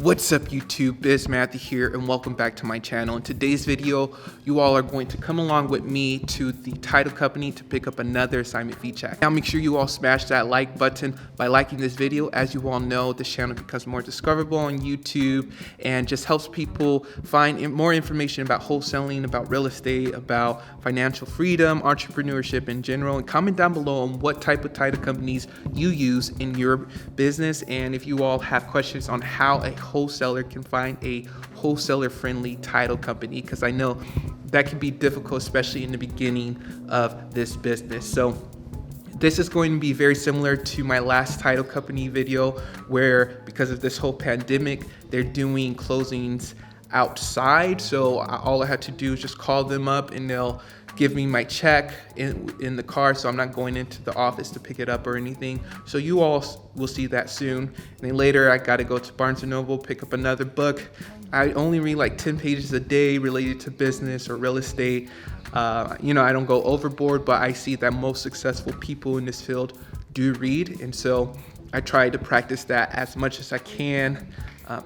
What's up YouTube, it's Matthew here and welcome back to my channel. In today's video, you all are going to come along with me to the title company to pick up another assignment fee check. Now make sure you all smash that like button by liking this video. As you all know, this channel becomes more discoverable on YouTube and just helps people find more information about wholesaling, about real estate, about financial freedom, entrepreneurship in general. And comment down below on what type of title companies you use in your business, and if you all have questions on how a wholesaler can find a wholesaler friendly title company, because I know that can be difficult, especially in the beginning of this business. So this is going to be very similar to my last title company video, where because of this whole pandemic, they're doing closings outside. So all I had to do is just call them up and they'll give me my check in the car, so I'm not going into the office to pick it up or anything. So you all will see that soon. And then later I got to go to Barnes & Noble, pick up another book. I only read like 10 pages a day related to business or real estate. I don't go overboard, but I see that most successful people in this field do read. And so I try to practice that as much as I can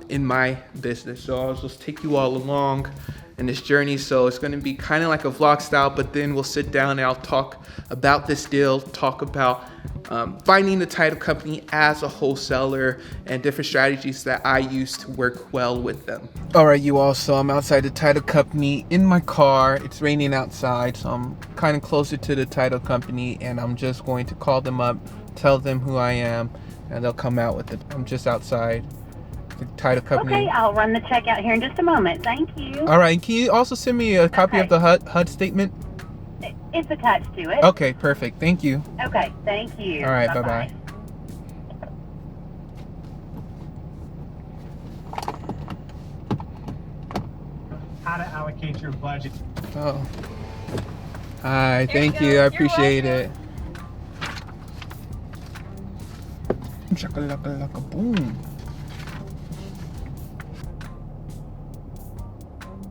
in my business. So I'll just take you all along in this journey. So it's going to be kind of like a vlog style, but then we'll sit down and I'll talk about this deal, talk about finding the title company as a wholesaler and different strategies that I use to work well with them. All right, you all, so I'm outside the title company in my car. It's raining outside, so I'm kind of closer to the title company, and I'm just going to call them up, tell them who I am, and they'll come out with it. I'm just outside the title company. Okay, I'll run the check out here in just a moment. Thank you. All right, can you also send me a copy of the HUD statement? It's attached to it. Okay, perfect. Thank you. Okay, thank you. All right, bye-bye. How to allocate your budget. Oh. Hi, thank you. I appreciate it. Shakalaka boom.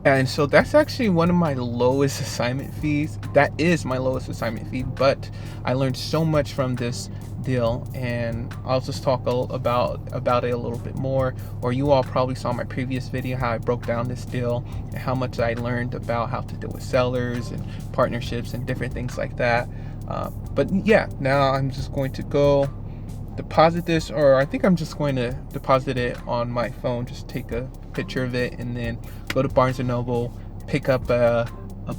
And so that's actually one of my lowest assignment fees. That is my lowest assignment fee, but I learned so much from this deal, and I'll just talk about it a little bit more. Or you all probably saw my previous video how I broke down this deal and how much I learned about how to deal with sellers and partnerships and different things like that. But yeah, now I'm just going to go deposit this, or I think I'm just going to deposit it on my phone, just take a picture of it and then go to Barnes & Noble, pick up a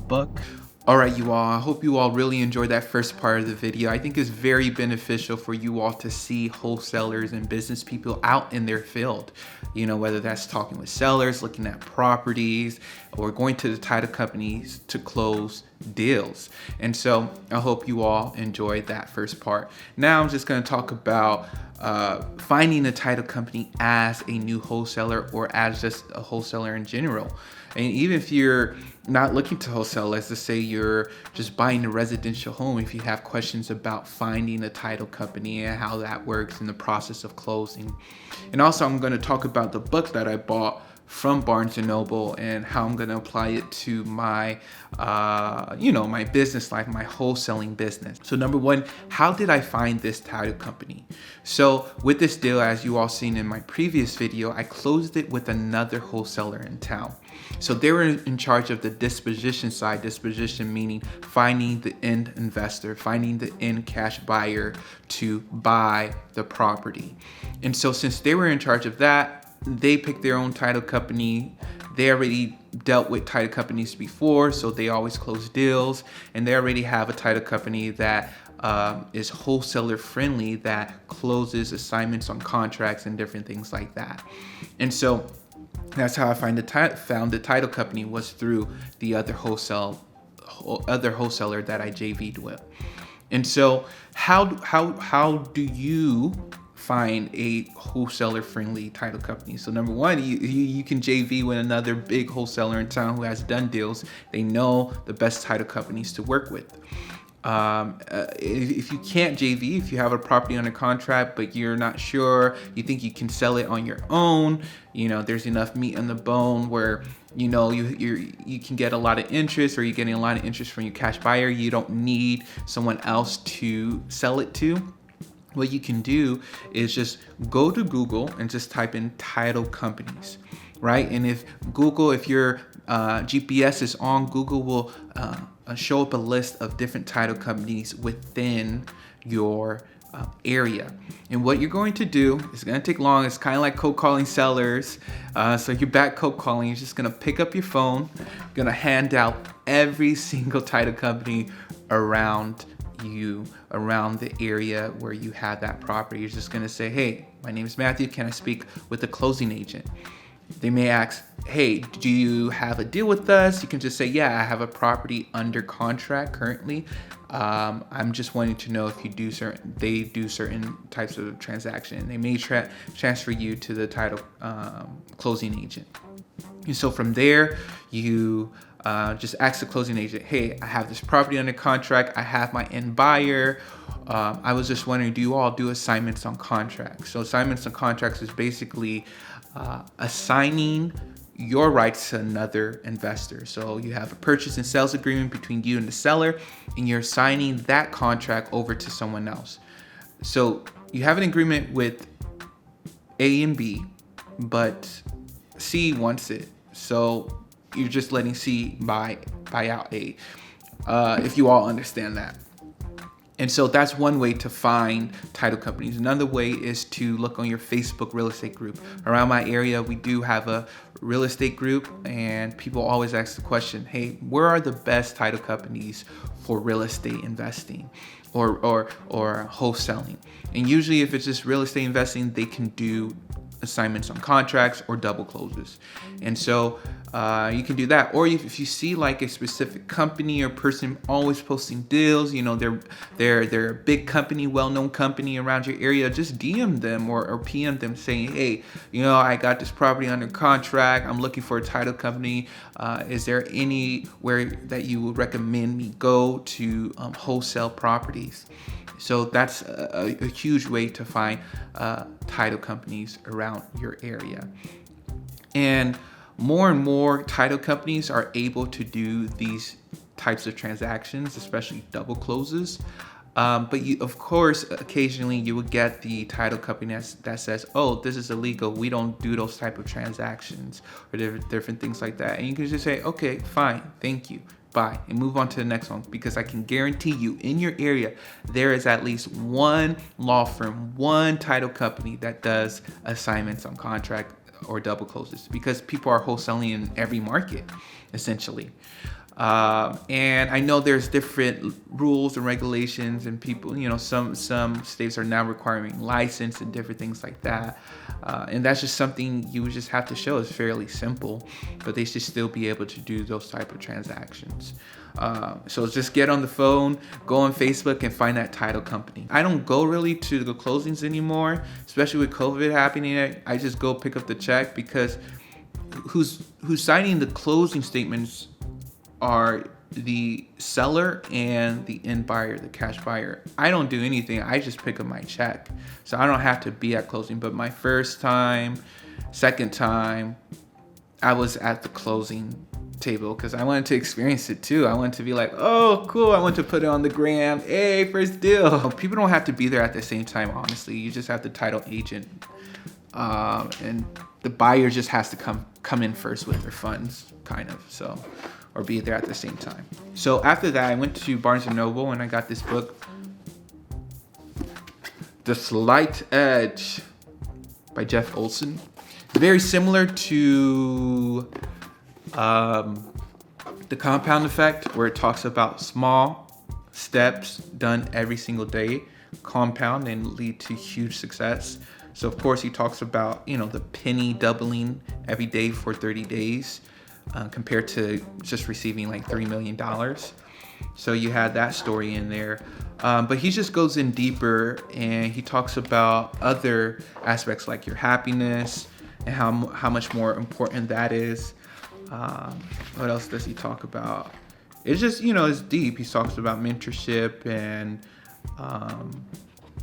book. All right, you all, I hope you all really enjoyed that first part of the video. I think it's very beneficial for you all to see wholesalers and business people out in their field. Whether that's talking with sellers, looking at properties, or going to the title companies to close deals. And so I hope you all enjoyed that first part. Now I'm just going to talk about finding a title company as a new wholesaler or as just a wholesaler in general. And even if you're not looking to wholesale, let's just say you're just buying a residential home, if you have questions about finding a title company and how that works in the process of closing. And also I'm going to talk about the book that I bought from Barnes & Noble and how I'm going to apply it to my, my business life, my wholesaling business. So number one, how did I find this title company? So with this deal, as you all seen in my previous video, I closed it with another wholesaler in town. So they were in charge of the disposition side, disposition meaning finding the end investor, finding the end cash buyer to buy the property. And so since they were in charge of that, they picked their own title company. They already dealt with title companies before, so they always close deals, and they already have a title company that is wholesaler friendly, that closes assignments on contracts and different things like that. And so that's how I found the title company, was through the other wholesaler that I JV'd with. And so how do you find a wholesaler friendly title company? So number one, you can JV with another big wholesaler in town who has done deals. They know the best title companies to work with. If you can't JV, if you have a property under contract but you're not sure, you think you can sell it on your own, there's enough meat on the bone where you can get a lot of interest, or you're getting a lot of interest from your cash buyer, you don't need someone else to sell it to. what you can do is just go to Google and just type in title companies, right? And if your GPS is on, Google will show up a list of different title companies within your area. And what you're going to do, it's going to take long. It's kind of like cold calling sellers. So you're back cold calling. You're just going to pick up your phone, going to hand out every single title company around the area where you have that property. You're just going to say, hey, my name is Matthew. Can I speak with the closing agent? They may ask, hey, do you have a deal with us? You can just say, yeah, I have a property under contract currently. I'm just wanting to know if they do certain types of transaction. They may transfer you to the title closing agent. And so from there, you just ask the closing agent, hey, I have this property under contract. I have my end buyer. I was just wondering, do you all do assignments on contracts? So assignments on contracts is basically assigning your rights to another investor. So you have a purchase and sales agreement between you and the seller, and you're assigning that contract over to someone else. So you have an agreement with A and B, but C wants it. So you're just letting C buy out A, if you all understand that. And so that's one way to find title companies. Another way is to look on your Facebook real estate group. Around my area, we do have a real estate group, and people always ask the question, hey, where are the best title companies for real estate investing or wholesaling? And usually if it's just real estate investing, they can do assignments on contracts or double closes. And so you can do that. Or if you see like a specific company or person always posting deals, they're a big company, well-known company around your area, just DM them or PM them saying, hey, I got this property under contract. I'm looking for a title company. Is there anywhere that you would recommend me go to wholesale properties? So that's a huge way to find title companies around your area. And more title companies are able to do these types of transactions, especially double closes. But of course, occasionally you will get the title company that says, oh, this is illegal. We don't do those type of transactions or different things like that. And you can just say, okay, fine, thank you. Bye, and move on to the next one, because I can guarantee you in your area there is at least one law firm, one title company that does assignments on contract or double closes, because people are wholesaling in every market essentially. And I know there's different rules and regulations, and people, some states are now requiring license and different things like that. And that's just something you would just have to show. It's fairly simple, but they should still be able to do those type of transactions. So just get on the phone, go on Facebook and find that title company. I don't go really to the closings anymore, especially with COVID happening. I just go pick up the check, because who's signing the closing statements are the seller and the end buyer, the cash buyer. I don't do anything. I just pick up my check. So I don't have to be at closing. But my first time, second time, I was at the closing table because I wanted to experience it too. I wanted to be like, oh, cool. I want to put it on the gram. Hey, first deal. People don't have to be there at the same time, honestly. You just have the title agent. And the buyer just has to come in first with their funds, kind of. So, or be there at the same time. So after that, I went to Barnes & Noble and I got this book, The Slight Edge by Jeff Olson. Very similar to The Compound Effect, where it talks about small steps done every single day compound and lead to huge success. So of course he talks about, the penny doubling every day for 30 days. Compared to just receiving like $3 million. So you had that story in there. But he just goes in deeper, and he talks about other aspects like your happiness and how much more important that is. What else does he talk about? It's just, it's deep. He talks about mentorship, and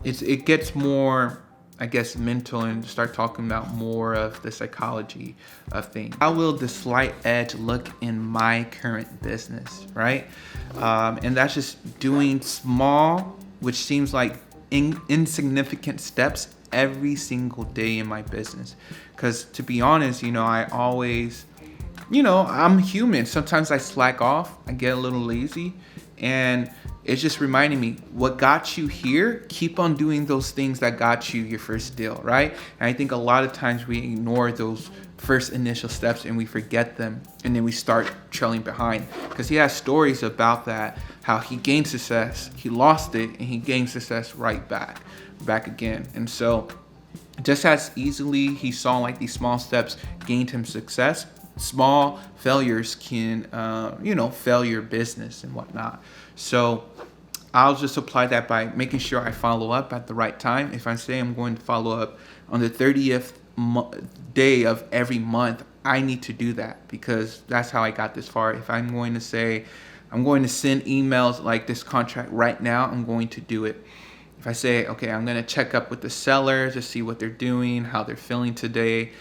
it gets more, I guess, mental, and start talking about more of the psychology of things. How will the slight edge look in my current business, right? And that's just doing small, which seems like insignificant steps every single day in my business. Because to be honest, I always, I'm human. Sometimes I slack off, I get a little lazy, and it's just reminding me what got you here. Keep on doing those things that got you your first deal, right? And I think a lot of times we ignore those first initial steps and we forget them, and then we start trailing behind. Because he has stories about that, how he gained success, he lost it, and he gained success right back again. And so just as easily he saw like these small steps gained him success, small failures can fail your business and whatnot. So I'll just apply that by making sure I follow up at the right time. If I say I'm going to follow up on the 30th day of every month, I need to do that, because that's how I got this far. If I'm going to say I'm going to send emails like this contract right now, I'm going to do it. If I say, okay, I'm going to check up with the seller to see what they're doing, how they're feeling today,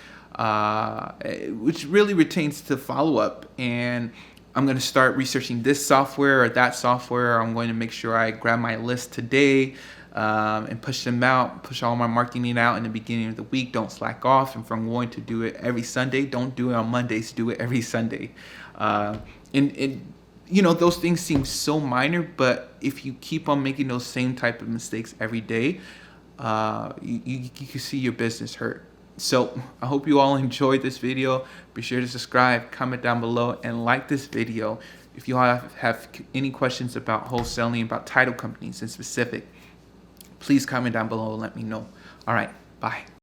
which really retains to follow up. And I'm going to start researching this software or that software. I'm going to make sure I grab my list today and push them out, push all my marketing out in the beginning of the week. Don't slack off. And if I'm going to do it every Sunday, don't do it on Mondays. Do it every Sunday. Those things seem so minor, but if you keep on making those same type of mistakes every day, you can see your business hurt. So I hope you all enjoyed this video. Be sure to subscribe, comment down below, and like this video. If you all have any questions about wholesaling, about title companies in specific, please comment down below and let me know. All right, bye.